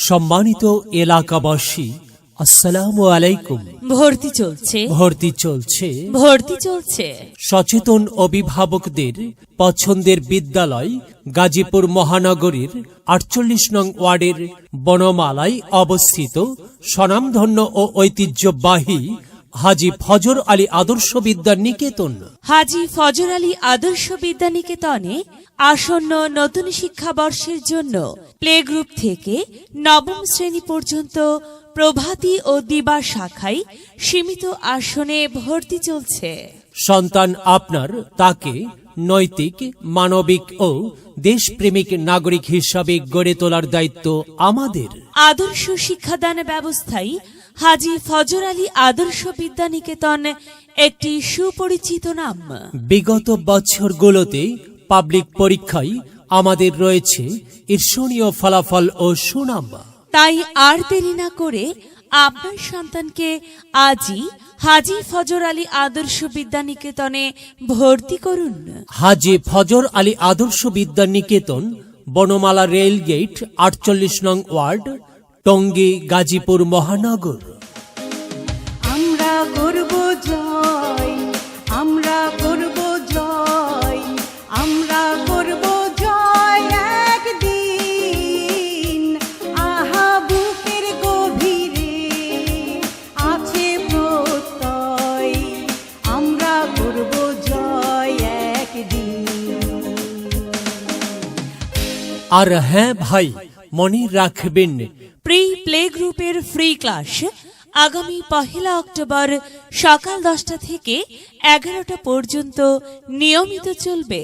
সম্মানিত এলাকাবাসী, আসসালামু আলাইকুম। ভর্তি চলছে সচেতন অভিভাবকদের পছন্দের বিদ্যালয় গাজীপুর মহানগরীর 48 নং ওয়ার্ডের বনমালায় অবস্থিত স্বনামধন্য ও ঐতিহ্যবাহী হাজী ফজর আলী আদর্শ বিদ্যা নিকেতন। হাজী ফজর আলী আদর্শ বিদ্যা নিকেতনে আসন্ন নতুন শিক্ষাবর্ষের জন্য প্লে গ্রুপ থেকে নবম শ্রেণী পর্যন্ত প্রভাতী ও দিবা শাখায় সীমিত আসনে ভর্তি চলছে। সন্তান আপনার, তাকে নৈতিক, মানবিক ও দেশপ্রেমিক নাগরিক হিসাবে গড়ে তোলার দায়িত্ব আমাদের। আদর্শ শিক্ষাদান ব্যবস্থায় হাজী ফজর আলী আদর্শ বিদ্যা নিকেতন একটি সুপরিচিত নাম। বিগত বছরগুলোতে পাবলিক পরীক্ষায় আমাদের রয়েছে ঈর্ষণীয় ফলাফল ও সুনাম। তাই আর দেরি না করে আপনার সন্তানকে আজই হাজী ফজর আলী আদর্শ বিদ্যা নিকেতনে ভর্তি করুন। হাজী ফজর আলী আদর্শ বিদ্যা নিকেতন, বনমালা রেল গেট, 48 নং ওয়ার্ড, টঙ্গী, গাজীপুর মহানগর। আমরা করব জয়, আমরা করব জয়, আমরা করব জয় একদিন। আহা বুকের গভীরে আছে প্রত্যয়, আমরা করব জয় একদিন। আর হ্যাঁ ভাই, মনে রাখবেন, প্লে গ্রুপের ফ্রি ক্লাস আগামী 1 অক্টোবর সকাল 10টা থেকে 11টা পর্যন্ত নিয়মিত চলবে।